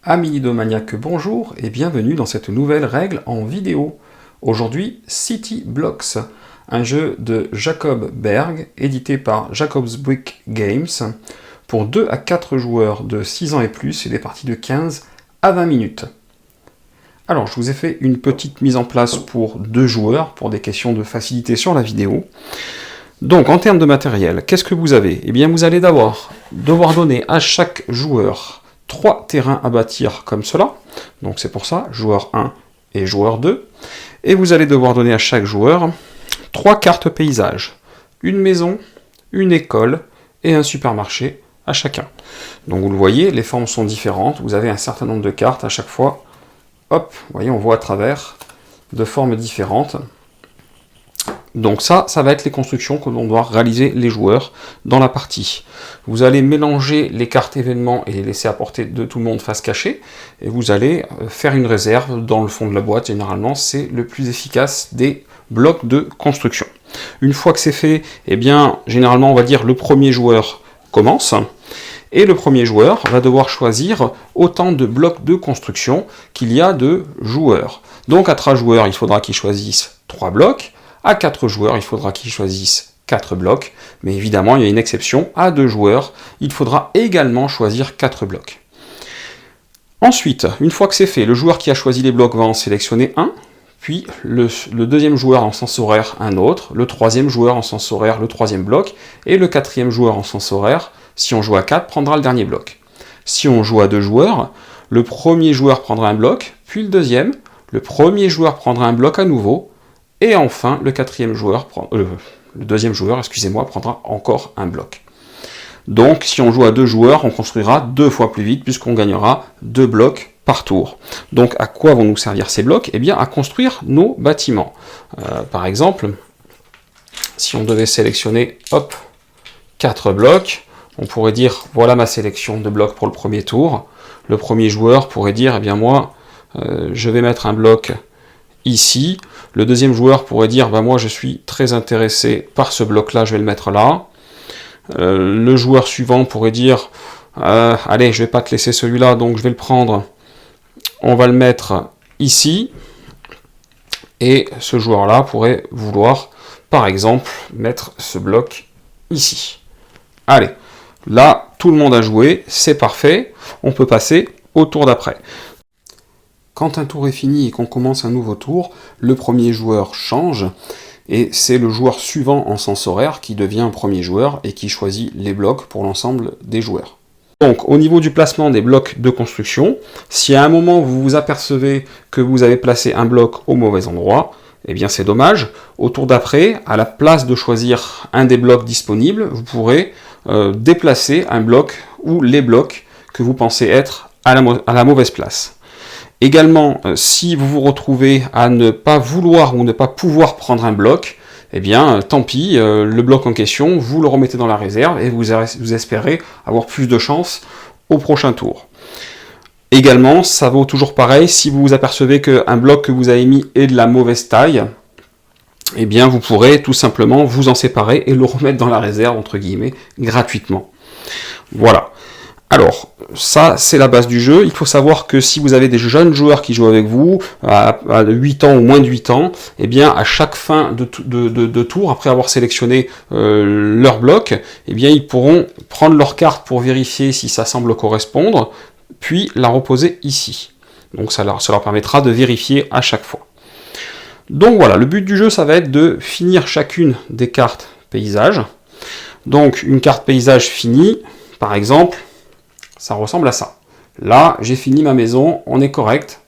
Amis Ludomaniaques, bonjour et bienvenue dans cette nouvelle règle en vidéo. Aujourd'hui, City Blocks, un jeu de Jacob Berg, édité par Jacob's Brick Games, pour 2 à 4 joueurs de 6 ans et plus et des parties de 15 à 20 minutes. Alors, je vous ai fait une petite mise en place pour 2 joueurs, pour des questions de facilité sur la vidéo. Donc, en termes de matériel, qu'est-ce que vous avez? Eh bien, vous allez devoir donner à chaque joueur 3 terrains à bâtir comme cela, donc c'est pour ça, joueur 1 et joueur 2, et vous allez devoir donner à chaque joueur 3 cartes paysages, une maison, une école et un supermarché à chacun. Donc vous le voyez, les formes sont différentes, vous avez un certain nombre de cartes à chaque fois, hop, vous voyez, on voit à travers de formes différentes. Donc ça va être les constructions que l'on doit réaliser les joueurs dans la partie. Vous allez mélanger les cartes événements et les laisser à portée de tout le monde face cachée, et vous allez faire une réserve dans le fond de la boîte. Généralement, c'est le plus efficace des blocs de construction. Une fois que c'est fait, eh bien, généralement, on va dire le premier joueur commence, et le premier joueur va devoir choisir autant de blocs de construction qu'il y a de joueurs. Donc à 3 joueurs, il faudra qu'ils choisissent 3 blocs. À 4 joueurs, il faudra qu'ils choisissent 4 blocs, mais évidemment, il y a une exception, à 2 joueurs, il faudra également choisir 4 blocs. Ensuite, une fois que c'est fait, le joueur qui a choisi les blocs va en sélectionner un, puis le deuxième joueur en sens horaire un autre, le troisième joueur en sens horaire le troisième bloc, et le quatrième joueur en sens horaire, si on joue à 4, prendra le dernier bloc. Si on joue à 2 joueurs, le premier joueur prendra un bloc, puis le deuxième, le premier joueur prendra un bloc à nouveau, et enfin, le deuxième joueur, prendra encore un bloc. Donc, si on joue à 2 joueurs, on construira 2 fois plus vite, puisqu'on gagnera 2 blocs par tour. Donc, à quoi vont nous servir ces blocs? Eh bien, à construire nos bâtiments. Par exemple, si on devait sélectionner, 4 blocs, on pourrait dire, voilà ma sélection de blocs pour le premier tour. Le premier joueur pourrait dire, eh bien moi, je vais mettre un bloc ici. Le deuxième joueur pourrait dire, moi je suis très intéressé par ce bloc-là, je vais le mettre là. Le joueur suivant pourrait dire, allez, je vais pas te laisser celui-là, donc je vais le prendre, on va le mettre ici. Et ce joueur-là pourrait vouloir, par exemple, mettre ce bloc ici. Allez, là, tout le monde a joué, c'est parfait, on peut passer au tour d'après. Quand un tour est fini et qu'on commence un nouveau tour, le premier joueur change, et c'est le joueur suivant en sens horaire qui devient premier joueur et qui choisit les blocs pour l'ensemble des joueurs. Donc au niveau du placement des blocs de construction, si à un moment vous vous apercevez que vous avez placé un bloc au mauvais endroit, eh bien c'est dommage. Au tour d'après, à la place de choisir un des blocs disponibles, vous pourrez déplacer un bloc ou les blocs que vous pensez être à la mauvaise place. Également, si vous vous retrouvez à ne pas vouloir ou ne pas pouvoir prendre un bloc, eh bien, tant pis, le bloc en question, vous le remettez dans la réserve et vous espérez avoir plus de chance au prochain tour. Également, ça vaut toujours pareil, si vous vous apercevez qu'un bloc que vous avez mis est de la mauvaise taille, eh bien, vous pourrez tout simplement vous en séparer et le remettre dans la réserve, entre guillemets, gratuitement. Voilà. Alors, ça, c'est la base du jeu. Il faut savoir que si vous avez des jeunes joueurs qui jouent avec vous, à 8 ans ou moins de 8 ans, eh bien, à chaque fin de tour, après avoir sélectionné leur bloc, eh bien, ils pourront prendre leur carte pour vérifier si ça semble correspondre, puis la reposer ici. Donc, ça leur permettra de vérifier à chaque fois. Donc, voilà, le but du jeu, ça va être de finir chacune des cartes paysages. Donc, une carte paysage finie, par exemple, ça ressemble à ça. Là, j'ai fini ma maison, on est correct.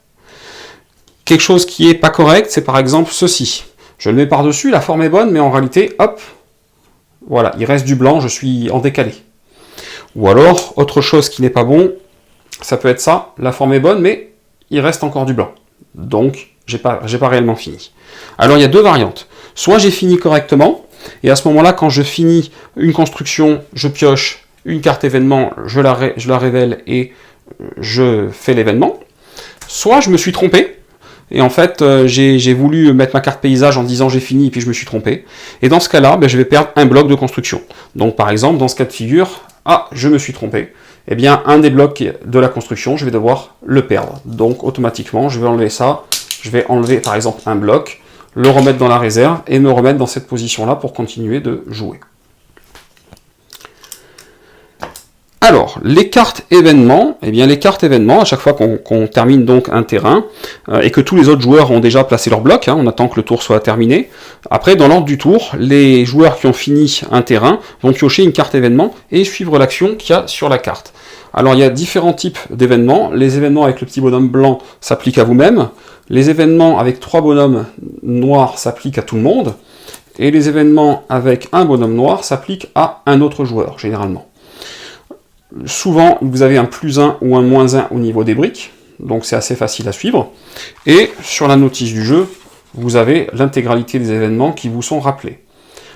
Quelque chose qui n'est pas correct, c'est par exemple ceci. Je le mets par-dessus, la forme est bonne, mais en réalité, hop, voilà, il reste du blanc, je suis en décalé. Ou alors, autre chose qui n'est pas bon, ça peut être ça, la forme est bonne, mais il reste encore du blanc. Donc, j'ai pas réellement fini. Alors, il y a 2 variantes. Soit j'ai fini correctement, et à ce moment-là, quand je finis une construction, je pioche une carte événement, je la révèle et je fais l'événement. Soit je me suis trompé, et en fait j'ai voulu mettre ma carte paysage en disant j'ai fini, et puis je me suis trompé. Et dans ce cas-là, je vais perdre un bloc de construction. Donc par exemple, dans ce cas de figure, je me suis trompé, eh bien un des blocs de la construction, je vais devoir le perdre. Donc automatiquement, je vais enlever ça, je vais enlever par exemple un bloc, le remettre dans la réserve et me remettre dans cette position-là pour continuer de jouer. Alors, les cartes événements, eh bien les cartes événements, à chaque fois qu'on termine donc un terrain, et que tous les autres joueurs ont déjà placé leur bloc, on attend que le tour soit terminé, après dans l'ordre du tour, les joueurs qui ont fini un terrain vont piocher une carte événement et suivre l'action qu'il y a sur la carte. Alors il y a différents types d'événements, les événements avec le petit bonhomme blanc s'appliquent à vous-même, les événements avec 3 bonhommes noirs s'appliquent à tout le monde, et les événements avec un bonhomme noir s'appliquent à un autre joueur, généralement. Souvent, vous avez un +1 ou un -1 au niveau des briques, donc c'est assez facile à suivre, et sur la notice du jeu, vous avez l'intégralité des événements qui vous sont rappelés.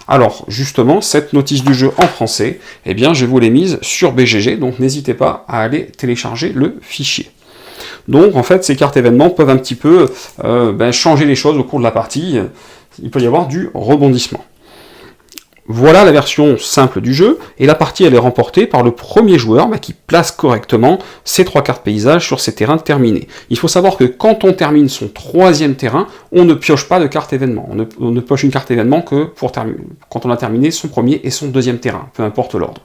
Alors, justement, cette notice du jeu en français, eh bien, je vous l'ai mise sur BGG, donc n'hésitez pas à aller télécharger le fichier. Donc, en fait, ces cartes événements peuvent un petit peu changer les choses au cours de la partie. Il peut y avoir du rebondissement. Voilà la version simple du jeu, et la partie elle est remportée par le premier joueur qui place correctement ses 3 cartes paysages sur ses terrains terminés. Il faut savoir que quand on termine son 3e terrain, on ne pioche pas de carte événement. On ne pioche une carte événement que quand on a terminé son premier et son 2e terrain, peu importe l'ordre.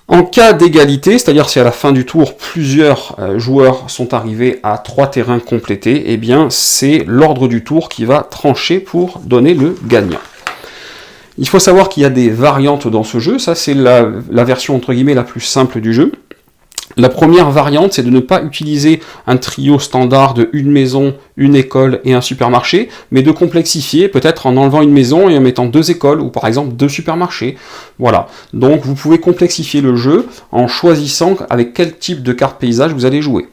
En cas d'égalité, c'est-à-dire si à la fin du tour, plusieurs joueurs sont arrivés à 3 terrains complétés, eh bien c'est l'ordre du tour qui va trancher pour donner le gagnant. Il faut savoir qu'il y a des variantes dans ce jeu, ça c'est la version entre guillemets la plus simple du jeu. La première variante, c'est de ne pas utiliser un trio standard de une maison, une école et un supermarché, mais de complexifier, peut-être en enlevant une maison et en mettant 2 écoles, ou par exemple 2 supermarchés. Voilà, donc vous pouvez complexifier le jeu en choisissant avec quel type de carte paysage vous allez jouer.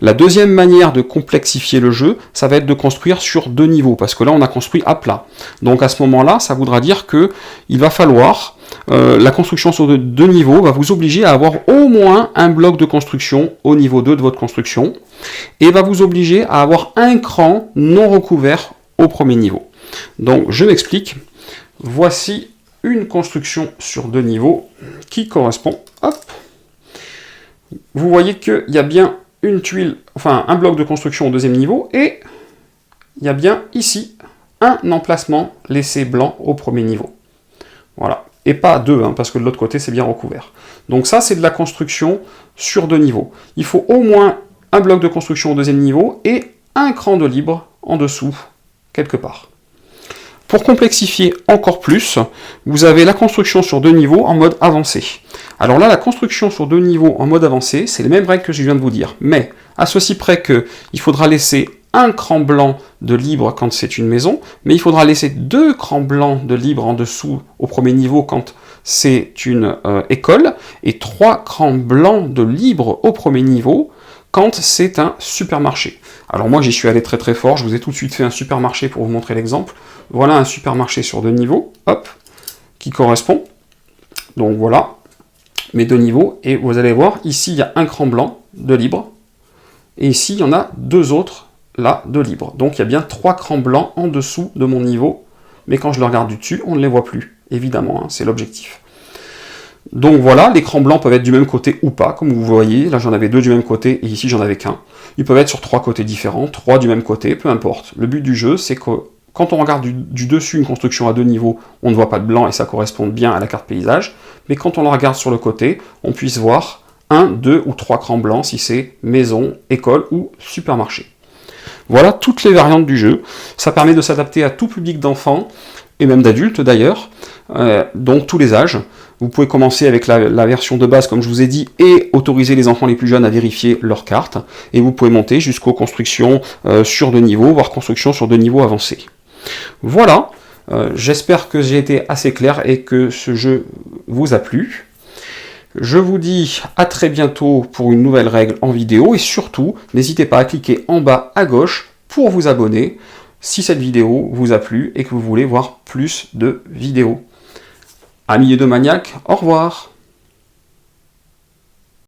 La deuxième manière de complexifier le jeu, ça va être de construire sur 2 niveaux, parce que là on a construit à plat. Donc à ce moment-là, ça voudra dire que il va falloir, la construction sur 2 niveaux va vous obliger à avoir au moins un bloc de construction au niveau 2 de votre construction, et va vous obliger à avoir un cran non recouvert au premier niveau. Donc je m'explique, voici une construction sur 2 niveaux qui correspond, hop, vous voyez qu'il y a bien une tuile, enfin un bloc de construction au 2e niveau, et il y a bien ici un emplacement laissé blanc au premier niveau. Voilà, et pas 2, parce que de l'autre côté c'est bien recouvert. Donc ça c'est de la construction sur 2 niveaux. Il faut au moins un bloc de construction au 2e niveau et un cran de libre en dessous, quelque part. Pour complexifier encore plus, vous avez la construction sur 2 niveaux en mode avancé. Alors là, la construction sur 2 niveaux en mode avancé, c'est les mêmes règles que je viens de vous dire, mais à ceci près qu'il faudra laisser un cran blanc de libre quand c'est une maison, mais il faudra laisser 2 crans blancs de libre en dessous au premier niveau quand c'est une école, et 3 crans blancs de libre au premier niveau quand c'est un supermarché. Alors moi j'y suis allé très très fort, je vous ai tout de suite fait un supermarché pour vous montrer l'exemple. Voilà un supermarché sur 2 niveaux, hop, qui correspond. Donc voilà, mes 2 niveaux, et vous allez voir, ici il y a un cran blanc de libre, et ici il y en a 2 autres là de libre. Donc il y a bien 3 crans blancs en dessous de mon niveau, mais quand je le regarde du dessus, on ne les voit plus, évidemment, c'est l'objectif. Donc voilà, les crans blancs peuvent être du même côté ou pas, comme vous voyez, là j'en avais 2 du même côté, et ici j'en avais qu'un. Ils peuvent être sur 3 côtés différents, 3 du même côté, peu importe. Le but du jeu, c'est que quand on regarde du dessus une construction à 2 niveaux, on ne voit pas de blanc et ça correspond bien à la carte paysage, mais quand on la regarde sur le côté, on puisse voir 1, 2 ou 3 crans blancs si c'est maison, école ou supermarché. Voilà toutes les variantes du jeu. Ça permet de s'adapter à tout public d'enfants, et même d'adultes d'ailleurs, donc tous les âges. Vous pouvez commencer avec la version de base, comme je vous ai dit, et autoriser les enfants les plus jeunes à vérifier leurs cartes, et vous pouvez monter jusqu'aux constructions sur 2 niveaux, voire constructions sur 2 niveaux avancés. Voilà, j'espère que j'ai été assez clair et que ce jeu vous a plu. Je vous dis à très bientôt pour une nouvelle règle en vidéo, et surtout, n'hésitez pas à cliquer en bas à gauche pour vous abonner si cette vidéo vous a plu et que vous voulez voir plus de vidéos. Amis de maniaques, au revoir.